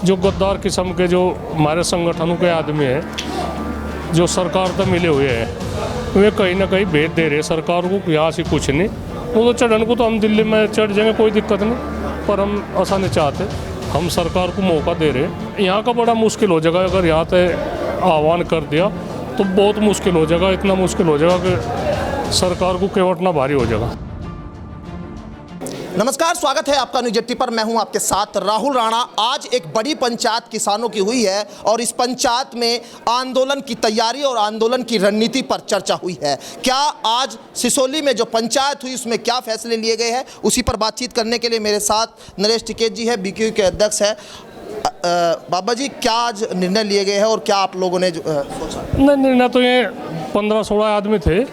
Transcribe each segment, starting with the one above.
जो गद्दार किस्म के जो हमारे संगठनों के आदमी हैं, जो सरकार से मिले हुए हैं, वे कहीं ना कहीं भेज दे रहे सरकार को। यहाँ से कुछ नहीं, वो तो चढ़न को तो हम दिल्ली में चढ़ जाएंगे, कोई दिक्कत नहीं, पर हम ऐसा नहीं चाहते। हम सरकार को मौका दे रहे हैं। यहाँ का बड़ा मुश्किल हो जाएगा अगर यहाँ से आह्वान कर दिया तो बहुत मुश्किल हो जाएगा, इतना मुश्किल हो जाएगा कि सरकार को केवटना भारी हो जाएगा। नमस्कार, स्वागत है आपका न्यूज 80 पर। मैं हूं आपके साथ राहुल राणा। आज एक बड़ी पंचायत किसानों की हुई है और इस पंचायत में आंदोलन की तैयारी और आंदोलन की रणनीति पर चर्चा हुई है। क्या आज सिसोली में जो पंचायत हुई उसमें क्या फैसले लिए गए हैं, उसी पर बातचीत करने के लिए मेरे साथ नरेश टिकैत जी है, बीकेयू के अध्यक्ष है। बाबा जी, क्या आज निर्णय लिए गए हैं और क्या आप लोगों ने सोचा? निर्णय तो ये 15-16 आदमी थे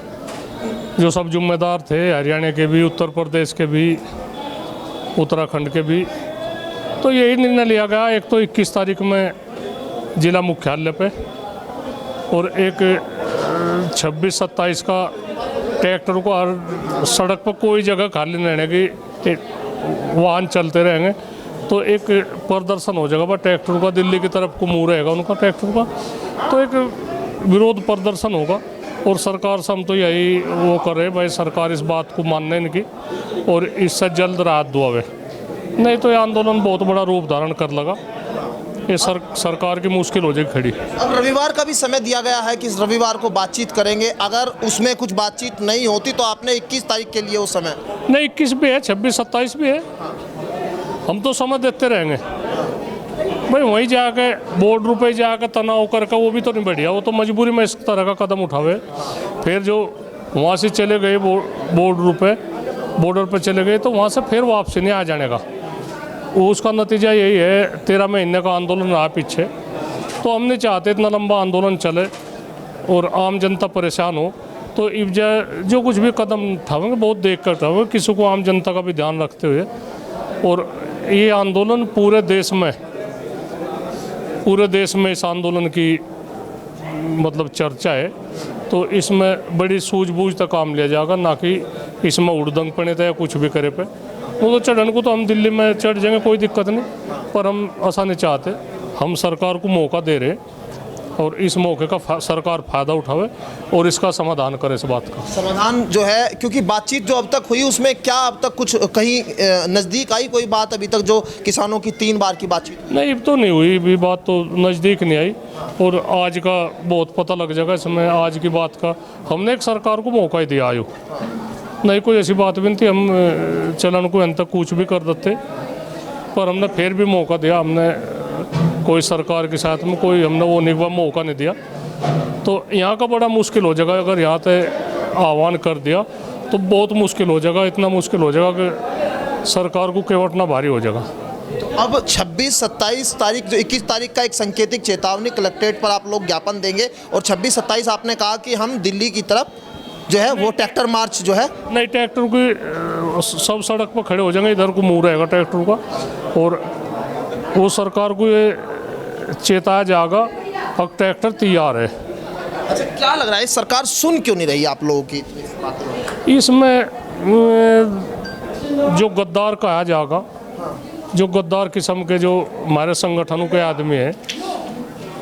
जो सब जिम्मेदार थे, हरियाणा के भी, उत्तर प्रदेश के भी, उत्तराखंड के भी। तो यही निर्णय लिया गया, एक तो 21 तारीख में जिला मुख्यालय पे और एक 26-27 का ट्रैक्टर को हर सड़क पर कोई जगह खाली नहीं रहने की, वाहन चलते रहेंगे तो एक प्रदर्शन हो जाएगा ट्रैक्टर का, दिल्ली की तरफ को मुँह रहेगा उनका ट्रैक्टर का, तो एक विरोध प्रदर्शन होगा। और सरकार से हम तो यही वो कर रहे भाई, सरकार इस बात को मानने नहीं की और इससे जल्द राहत दुआवे, नहीं तो ये आंदोलन बहुत बड़ा रूप धारण कर लगा, ये सरकार की मुश्किल हो जाएगी खड़ी। अब रविवार का भी समय दिया गया है कि इस रविवार को बातचीत करेंगे, अगर उसमें कुछ बातचीत नहीं होती तो आपने 21 तारीख के लिए वो समय? नहीं, 21 भी है, 26-27 भी है, हम तो समय देते रहेंगे भाई। वहीं जाके बोर्ड रुपये जाकर तनाव करके वो भी तो नहीं बढ़िया, वो तो मजबूरी में इस तरह का कदम उठावे। फिर जो वहाँ से चले गए बोर्ड रुपये बॉर्डर पर चले गए तो वहाँ से फिर वापसी नहीं आ जाने का, उसका नतीजा यही है 13 महीने का आंदोलन रहा पीछे। तो हम नहीं चाहते इतना लंबा आंदोलन चले और आम जनता परेशान हो। तो जो कुछ भी कदम उठावेंगे बहुत देख कर उठावेंगे, किसी को आम जनता का भी ध्यान रखते हुए। और ये आंदोलन पूरे देश में इस आंदोलन की मतलब चर्चा है, तो इसमें बड़ी सूझबूझ तक काम लिया जाएगा, ना कि इसमें उड़दंग पड़े थे या कुछ भी करे पे। वो तो चढ़न को तो हम दिल्ली में चढ़ जाएंगे, कोई दिक्कत नहीं, पर हम ऐसा नहीं चाहते। हम सरकार को मौका दे रहे हैं और इस मौके का सरकार फ़ायदा उठावे और इसका समाधान करे। इस बात का समाधान जो है, क्योंकि बातचीत जो अब तक हुई उसमें क्या अब तक कुछ कहीं नज़दीक आई कोई बात अभी तक, जो किसानों की 3 बार की बातचीत? नहीं, तो नहीं हुई भी बात, तो नज़दीक नहीं आई। और आज का बहुत पता लग जाएगा इसमें, आज की बात का हमने एक सरकार को मौका ही दिया। आयु नहीं, कोई ऐसी बात भी नहीं थी, हम चलन को अंत तक कुछ भी कर देते, पर हमने फिर भी मौका दिया। हमने कोई सरकार के साथ में कोई हमने वो नहीं मौका नहीं दिया। तो यहाँ का बड़ा मुश्किल हो जाएगा अगर यहाँ से आह्वान कर दिया तो बहुत मुश्किल हो जाएगा, इतना मुश्किल हो जाएगा कि सरकार को केवटना भारी हो जाएगा। तो अब 26-27 तारीख, जो 21 तारीख का एक सांकेतिक चेतावनी कलेक्ट्रेट पर आप लोग ज्ञापन देंगे और 26-27 आपने कहा कि हम दिल्ली की तरफ जो है वो ट्रैक्टर मार्च जो है? नहीं, ट्रैक्टर की सब सड़क पर खड़े हो जाएंगे, इधर को मुँह रहेगा ट्रैक्टर का, और वो सरकार को ये चेताया जाएगा अब ट्रैक्टर तैयार है। अच्छा, क्या लग रहा है सरकार सुन क्यों नहीं रही आप लोगों की? इसमें जो गद्दार कहा जाएगा, जो गद्दार किस्म के जो हमारे संगठनों के आदमी हैं,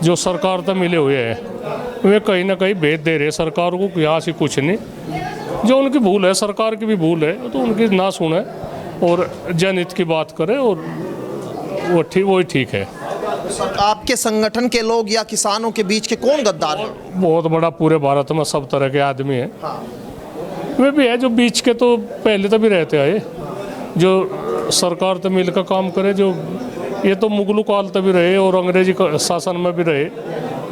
जो सरकार से मिले हुए हैं, वे कहीं ना कहीं भेज दे रहे सरकार को। यहाँ से कुछ नहीं, जो उनकी भूल है, सरकार की भी भूल है, तो उनकी ना सुने और जनहित की बात करे और वही ठीक है। आपके संगठन के लोग या किसानों के बीच के कौन गद्दार है? बहुत बड़ा, पूरे भारत में सब तरह के आदमी हैं। वे भी है जो बीच के तो पहले तो भी रहते आए, जो सरकार से मिलकर काम करे, जो ये तो मुगलों काल तक भी रहे और अंग्रेजी शासन में भी रहे।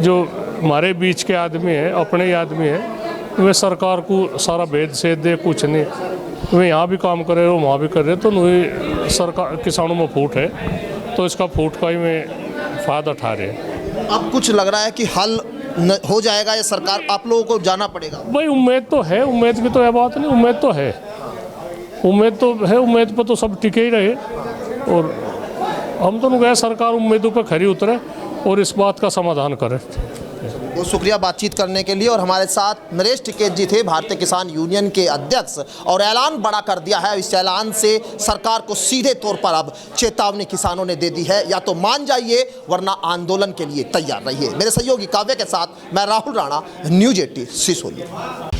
जो हमारे बीच के आदमी हैं, अपने ही आदमी हैं, वे सरकार को सारा भेद से दे कुछ नहीं, वे यहाँ भी काम कर रहे हो वहाँ भी कर रहे, तो नहीं सरकार किसानों में फूट है, तो इसका फूट का ही में फ़ायदा उठा रहे हैं। अब कुछ लग रहा है कि हल हो जाएगा या सरकार आप लोगों को जाना पड़ेगा? भाई उम्मीद तो है, उम्मीद की तो यह बात नहीं, उम्मीद तो है, उम्मीद पर तो सब टिके ही रहे। और हम तो गए सरकार उम्मीदों पर खरी उतरे और इस बात का समाधान करे। बहुत शुक्रिया बातचीत करने के लिए। और हमारे साथ नरेश टिकैत जी थे, भारतीय किसान यूनियन के अध्यक्ष, और ऐलान बड़ा कर दिया है। इस ऐलान से सरकार को सीधे तौर पर अब चेतावनी किसानों ने दे दी है, या तो मान जाइए वरना आंदोलन के लिए तैयार रहिए। मेरे सहयोगी काव्य के साथ मैं राहुल राणा, न्यूज़ 18 सिसोदिया।